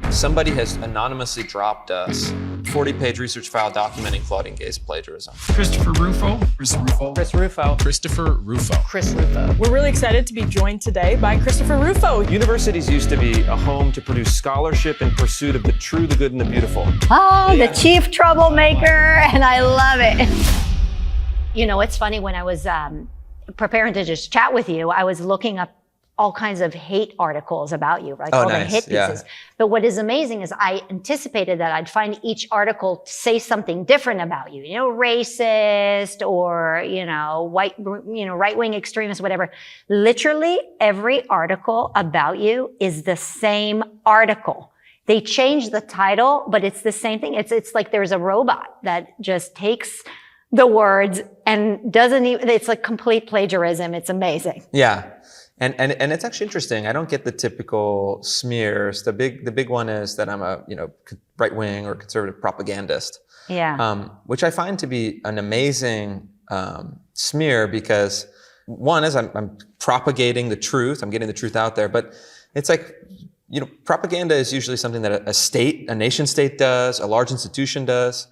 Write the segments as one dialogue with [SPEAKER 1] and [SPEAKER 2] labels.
[SPEAKER 1] Somebody has anonymously dropped us 40-page research file documenting Claudine Gay's plagiarism.
[SPEAKER 2] Christopher Rufo.
[SPEAKER 3] Chris Rufo.
[SPEAKER 4] Chris Rufo.
[SPEAKER 3] Christopher Rufo.
[SPEAKER 4] Chris Rufo.
[SPEAKER 5] We're really excited to be joined today by Christopher Rufo.
[SPEAKER 1] Universities used to be a home to produce scholarship in pursuit of the true, the good, and the beautiful.
[SPEAKER 6] Oh, the chief troublemaker, and I love it. You know, it's funny, when I was preparing to just chat with you, I was looking up all kinds of hate articles about you, like all the hit pieces. Yeah. But what is amazing is I anticipated that I'd find each article to say something different about you, racist or, right-wing extremist, whatever. Literally every article about you is the same article. They change the title, but it's the same thing. It's like there's a robot that just takes the words and doesn't even, it's like complete plagiarism. It's amazing.
[SPEAKER 1] Yeah. And it's actually interesting. I don't get the typical smears. The big one is that I'm a right wing or conservative propagandist.
[SPEAKER 6] Yeah.
[SPEAKER 1] Which I find to be an amazing smear, because one is I'm propagating the truth. I'm getting the truth out there. But it's like, propaganda is usually something that a nation state does, a large institution does.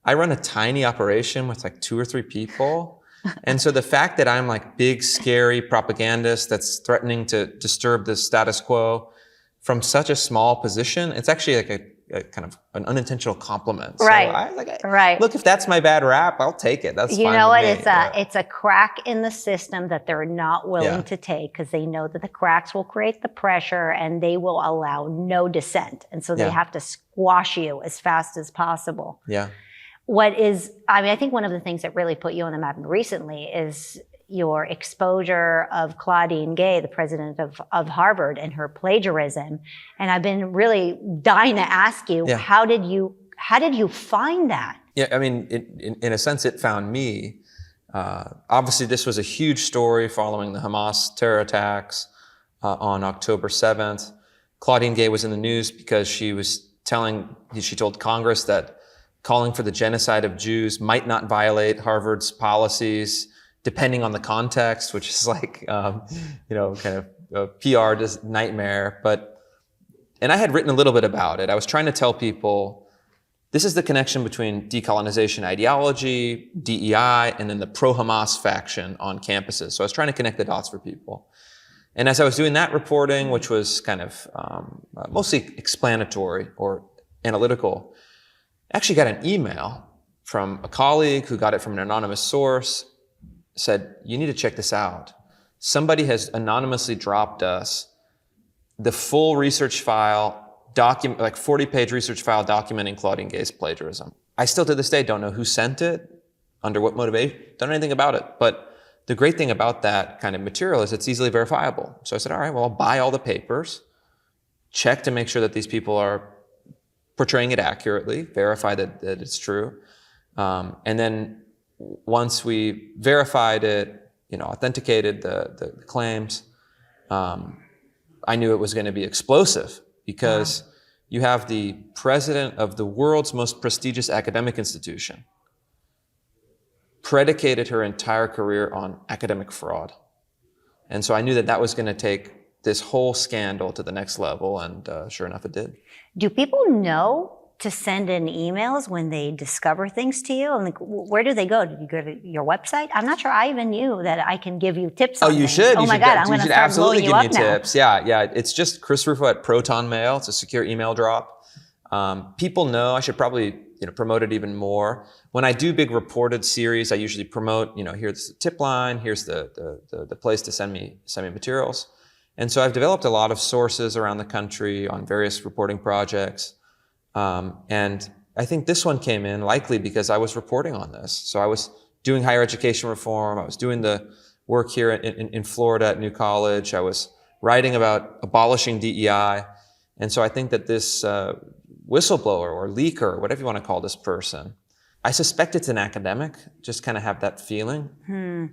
[SPEAKER 1] I run a tiny operation with like 2 or 3 people. And so the fact that I'm like big, scary propagandist that's threatening to disturb the status quo from such a small position, it's actually like a kind of an unintentional compliment.
[SPEAKER 6] Right.
[SPEAKER 1] So I was like,
[SPEAKER 6] right.
[SPEAKER 1] Look, if that's my bad rap, I'll take it. That's fine.
[SPEAKER 6] You know what?
[SPEAKER 1] With me.
[SPEAKER 6] It's a crack in the system that they're not willing to take, because they know that the cracks will create the pressure and they will allow no dissent. And so they have to squash you as fast as possible.
[SPEAKER 1] Yeah.
[SPEAKER 6] I think one of the things that really put you on the map recently is your exposure of Claudine Gay, the president of Harvard, and her plagiarism. And I've been really dying to ask you, how did you find that?
[SPEAKER 1] Yeah, I mean, in a sense, it found me. Obviously, this was a huge story following the Hamas terror attacks on October 7th. Claudine Gay was in the news because she told Congress that calling for the genocide of Jews might not violate Harvard's policies, depending on the context, which is like, kind of a PR nightmare. And I had written a little bit about it. I was trying to tell people, this is the connection between decolonization ideology, DEI, and then the pro-Hamas faction on campuses. So I was trying to connect the dots for people. And as I was doing that reporting, which was kind of mostly explanatory or analytical, I actually got an email from a colleague who got it from an anonymous source, said, you need to check this out. Somebody has anonymously dropped us the full research file, like 40-page research file documenting Claudine Gay's plagiarism. I still to this day don't know who sent it, under what motivation, don't know anything about it. But the great thing about that kind of material is it's easily verifiable. So I said, all right, well, I'll buy all the papers, check to make sure that these people are portraying it accurately, verify that it's true. And then once we verified it, authenticated the claims, I knew it was going to be explosive, because you have the president of the world's most prestigious academic institution predicated her entire career on academic fraud. And so I knew that was going to take this whole scandal to the next level, and sure enough, it did. Do people know to send in emails when they discover things to you? I'm like, where do they go? Do you go to your website? I'm not sure I even knew that I can give you tips on you
[SPEAKER 6] things.
[SPEAKER 1] should.
[SPEAKER 6] Oh my God, I'm going to start
[SPEAKER 1] absolutely
[SPEAKER 6] blowing
[SPEAKER 1] give
[SPEAKER 6] you
[SPEAKER 1] me
[SPEAKER 6] up
[SPEAKER 1] tips. Yeah. It's just Chris Rufo at Proton Mail. It's a secure email drop. People know. I should probably promote it even more. When I do big reported series, I usually promote, here's the tip line, here's the place to send me materials. And so I've developed a lot of sources around the country on various reporting projects. And I think this one came in likely because I was reporting on this. So I was doing higher education reform. I was doing the work here in Florida at New College. I was writing about abolishing DEI. And so I think that this whistleblower or leaker, or whatever you want to call this person, I suspect it's an academic, just kind of have that feeling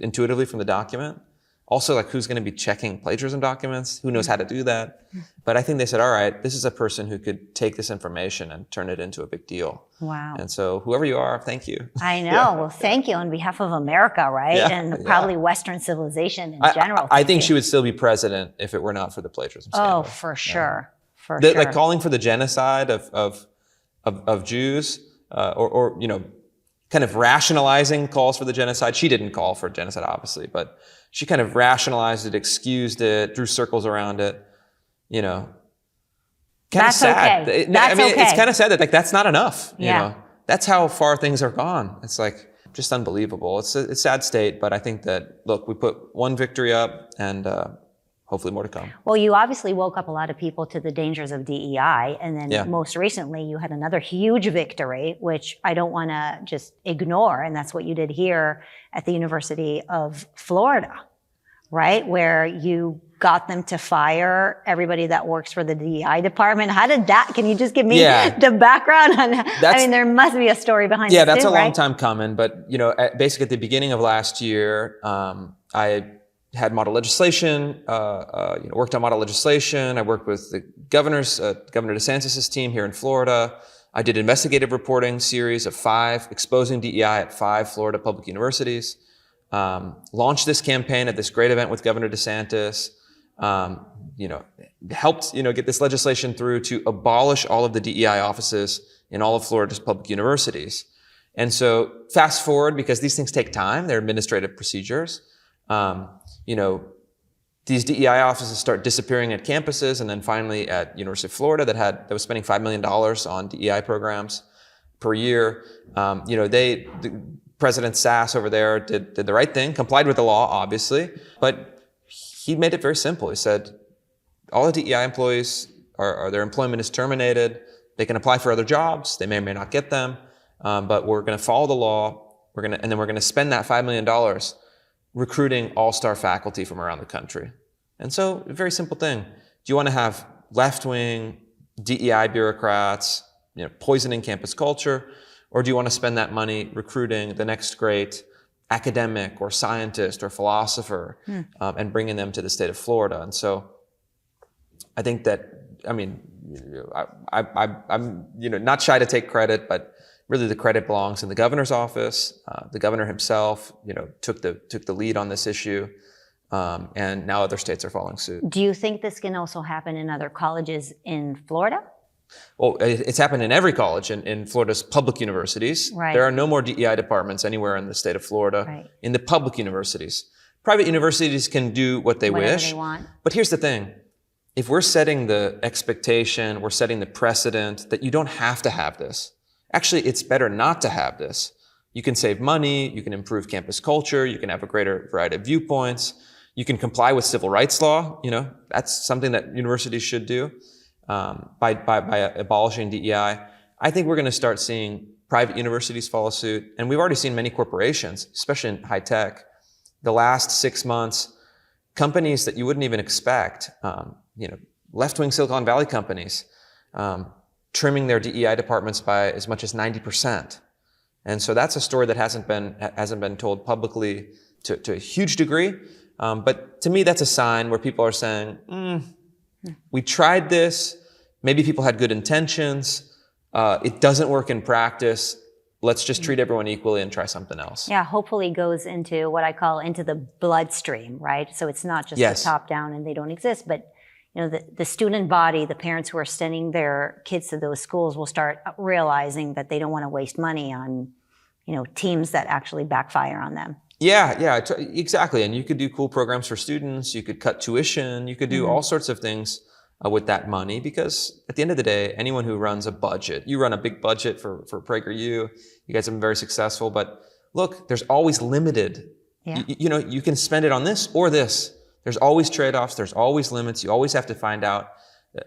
[SPEAKER 1] intuitively from the document. Also, like, who's going to be checking plagiarism documents? Who knows how to do that? But I think they said, all right, this is a person who could take this information and turn it into a big deal.
[SPEAKER 6] Wow.
[SPEAKER 1] And so whoever you are, thank you.
[SPEAKER 6] I know. Well, thank you on behalf of America, right? And probably Western civilization in general.
[SPEAKER 1] I think she would still be president if it were not for the plagiarism scandal.
[SPEAKER 6] Oh, for sure. For sure.
[SPEAKER 1] Like calling for the genocide of Jews, or kind of rationalizing calls for the genocide. She didn't call for genocide, obviously, but she kind of rationalized it, excused it, drew circles around it.
[SPEAKER 6] That's
[SPEAKER 1] sad.
[SPEAKER 6] okay. That's okay.
[SPEAKER 1] It's kind of sad that like that's not enough.
[SPEAKER 6] Yeah.
[SPEAKER 1] That's how far things are gone. It's like just unbelievable. It's a sad state, but I think that look, we put one victory up, and hopefully more to come.
[SPEAKER 6] Well, you obviously woke up a lot of people to the dangers of DEI, and then most recently you had another huge victory, which I don't want to just ignore, and that's what you did here at the University of Florida, right? Where you got them to fire everybody that works for the DEI department. How did that, can you just give me the background on, there must be a story behind it.
[SPEAKER 1] Yeah, that's
[SPEAKER 6] too,
[SPEAKER 1] a
[SPEAKER 6] right?
[SPEAKER 1] long time coming, but basically at the beginning of last year, I had model legislation, worked on model legislation. I worked with the Governor DeSantis' team here in Florida. I did investigative reporting series of 5 exposing DEI at 5 Florida public universities. Launched this campaign at this great event with Governor DeSantis. Helped, get this legislation through to abolish all of the DEI offices in all of Florida's public universities. And so fast forward, because these things take time, they're administrative procedures. These DEI offices start disappearing at campuses, and then finally at University of Florida that was spending $5 million on DEI programs per year. President Sass over there did the right thing, complied with the law, obviously, but he made it very simple. He said, all the DEI employees their employment is terminated. They can apply for other jobs. They may or may not get them, but we're going to follow the law. And then we're going to spend that $5 million recruiting all-star faculty from around the country. And so, a very simple thing. Do you want to have left-wing DEI bureaucrats, poisoning campus culture, or do you want to spend that money recruiting the next great academic or scientist or philosopher and bringing them to the state of Florida? And so I think that, I'm not shy to take credit, but really the credit belongs in the governor's office. The governor himself, took the lead on this issue. And now other states are following suit.
[SPEAKER 6] Do you think this can also happen in other colleges in Florida?
[SPEAKER 1] Well, it's happened in every college in Florida's public universities.
[SPEAKER 6] Right.
[SPEAKER 1] There are no more DEI departments anywhere in the state of Florida in the public universities. Private universities can do what they
[SPEAKER 6] Whatever
[SPEAKER 1] wish.
[SPEAKER 6] they want.
[SPEAKER 1] But here's the thing. If we're setting the expectation, we're setting the precedent that you don't have to have this. Actually, it's better not to have this. You can save money, you can improve campus culture, you can have a greater variety of viewpoints, you can comply with civil rights law. That's something that universities should do. By abolishing DEI, I think we're going to start seeing private universities follow suit. And we've already seen many corporations, especially in high tech, the last 6 months, companies that you wouldn't even expect, left-wing Silicon Valley companies, trimming their DEI departments by as much as 90%. And so that's a story that hasn't been told publicly to a huge degree. But to me, that's a sign where people are saying, we tried this. Maybe people had good intentions. It doesn't work in practice. Let's just treat everyone equally and try something else.
[SPEAKER 6] Yeah, hopefully goes into what I call into the bloodstream, right? So it's not just the top down and they don't exist, but the student body, the parents who are sending their kids to those schools will start realizing that they don't want to waste money on, teams that actually backfire on them.
[SPEAKER 1] Yeah, exactly. And you could do cool programs for students. You could cut tuition. You could do all sorts of things with that money, because at the end of the day, anyone who runs a budget, you run a big budget for PragerU, you guys have been very successful, but look, there's always limited.
[SPEAKER 6] Yeah.
[SPEAKER 1] You can spend it on this or this. There's always trade-offs. There's always limits. You always have to find out.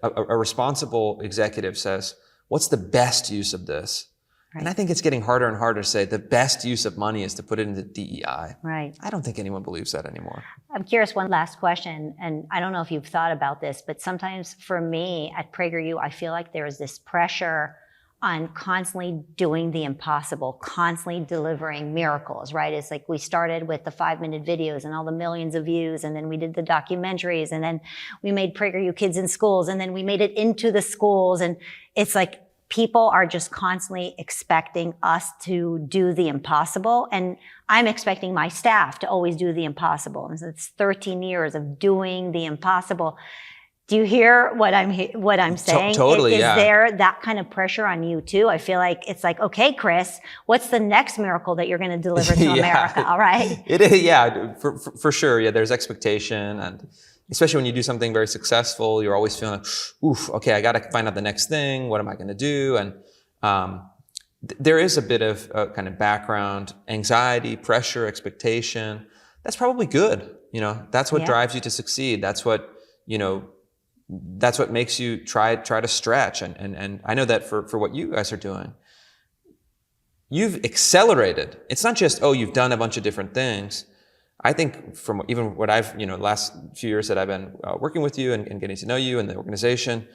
[SPEAKER 1] A responsible executive says, what's the best use of this? Right. And I think it's getting harder and harder to say the best use of money is to put it into DEI.
[SPEAKER 6] Right.
[SPEAKER 1] I don't think anyone believes that anymore.
[SPEAKER 6] I'm curious, one last question, and I don't know if you've thought about this, but sometimes for me at PragerU, I feel like there is this pressure on constantly doing the impossible, constantly delivering miracles, right? It's like we started with the 5-minute videos and all the millions of views, and then we did the documentaries, and then we made PragerU Kids in Schools, and then we made it into the schools, and it's like people are just constantly expecting us to do the impossible, and I'm expecting my staff to always do the impossible. And so it's 13 years of doing the impossible. Do you hear what I'm saying?
[SPEAKER 1] Totally,
[SPEAKER 6] Is
[SPEAKER 1] yeah.
[SPEAKER 6] there that kind of pressure on you too? I feel like it's like, okay, Chris, what's the next miracle that you're going to deliver to America? All right.
[SPEAKER 1] It is, yeah, for sure. Yeah, there's expectation, and especially when you do something very successful, you're always feeling like, oof, okay, I got to find out the next thing. What am I going to do? And there is a bit of kind of background anxiety, pressure, expectation. That's probably good. That's what drives you to succeed. That's what makes you try to stretch. And I know that for what you guys are doing, you've accelerated. It's not just, you've done a bunch of different things. I think from even what I've, last few years that I've been working with you and getting to know you and the organization,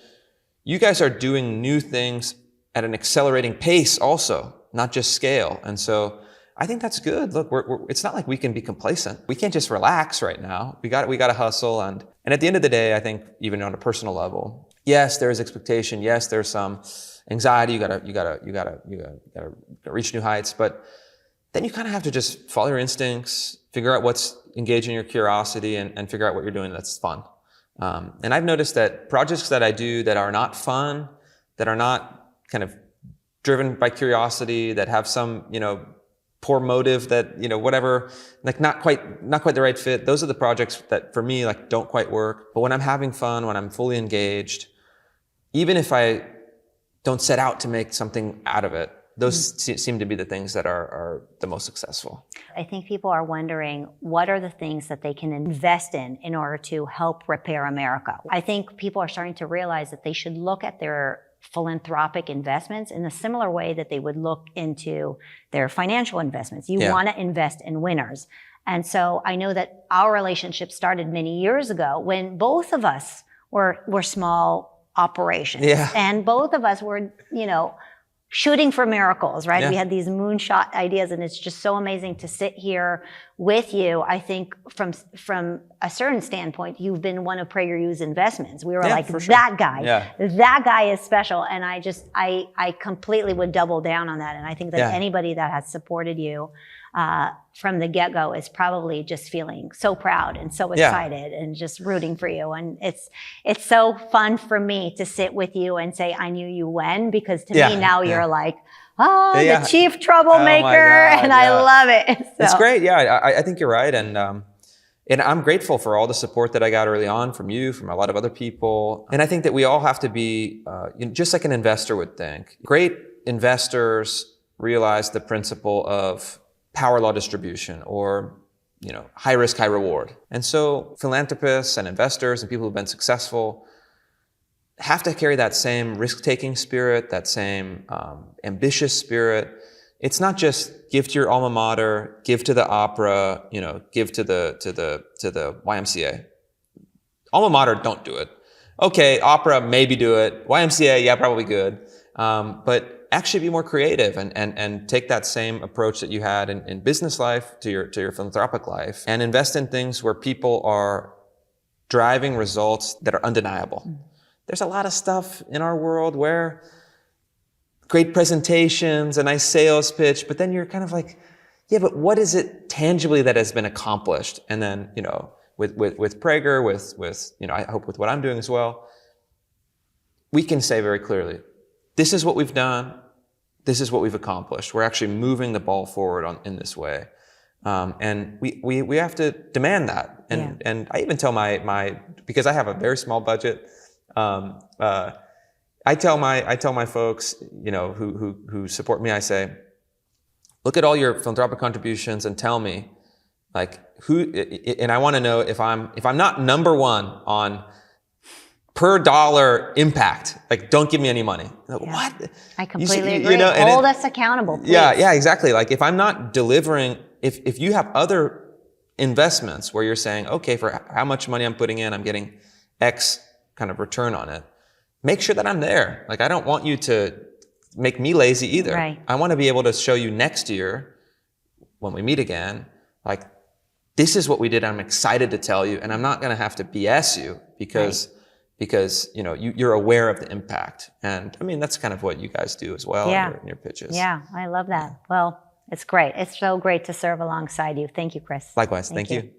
[SPEAKER 1] you guys are doing new things at an accelerating pace also, not just scale. And so I think that's good. Look, it's not like we can be complacent. We can't just relax right now. We got to hustle. And at the end of the day, I think even on a personal level, yes, there is expectation. Yes, there's some anxiety. You gotta reach new heights. But then you kind of have to just follow your instincts, figure out what's engaging your curiosity, and figure out what you're doing that's fun. And I've noticed that projects that I do that are not fun, that are not kind of driven by curiosity, that have some, poor motive, that, whatever, like not quite the right fit. Those are the projects that for me, like, don't quite work. But when I'm having fun, when I'm fully engaged, even if I don't set out to make something out of it, those seem to be the things that are the most successful.
[SPEAKER 6] I think people are wondering, what are the things that they can invest in order to help repair America? I think people are starting to realize that they should look at their philanthropic investments in a similar way that they would look into their financial investments. You want to invest in winners. And so I know that our relationship started many years ago when both of us were small operations. Yeah. And both of us were, shooting for miracles, right? Yeah. We had these moonshot ideas, and it's just so amazing to sit here with you. I think from a certain standpoint, you've been one of PragerU's investments. We were like, that guy, that guy is special. And I completely would double down on that. And I think that anybody that has supported you from the get-go is probably just feeling so proud and so excited and just rooting for you. And it's so fun for me to sit with you and say, I knew you when, because to me now you're like, the chief troublemaker, and I love it. So.
[SPEAKER 1] It's great. Yeah, I think you're right. And I'm grateful for all the support that I got early on from you, from a lot of other people. And I think that we all have to be, just like an investor would think. Great investors realize the principle of power law distribution, or, high risk, high reward. And so philanthropists and investors and people who've been successful have to carry that same risk-taking spirit, that same ambitious spirit. It's not just give to your alma mater, give to the opera, give to the YMCA. Alma mater, don't do it. Okay, opera, maybe do it. YMCA, yeah, probably good. But actually be more creative and take that same approach that you had in business life to your philanthropic life, and invest in things where people are driving results that are undeniable. There's a lot of stuff in our world where great presentations, a nice sales pitch, but then you're kind of like, yeah, but what is it tangibly that has been accomplished? And then, with Prager, with I hope with what I'm doing as well, we can say very clearly, this is what we've done. This is what we've accomplished. We're actually moving the ball forward in this way. And we have to demand that. And I even tell my because I have a very small budget, I tell my folks, who support me, I say, look at all your philanthropic contributions and tell me, like, and I want to know if I'm not number one on per dollar impact, like, don't give me any money. Like, what?
[SPEAKER 6] I completely agree. Hold us accountable, please.
[SPEAKER 1] Yeah, exactly. Like, if I'm not delivering, if you have other investments where you're saying, okay, for how much money I'm putting in, I'm getting X kind of return on it, make sure that I'm there. Like, I don't want you to make me lazy either.
[SPEAKER 6] Right.
[SPEAKER 1] I want to be able to show you next year when we meet again, like, this is what we did. I'm excited to tell you, and I'm not going to have to BS you because you're aware of the impact. And I mean, that's kind of what you guys do as well in your pitches.
[SPEAKER 6] Yeah, I love that. Well, it's great. It's so great to serve alongside you. Thank you, Chris.
[SPEAKER 1] Likewise. Thank you.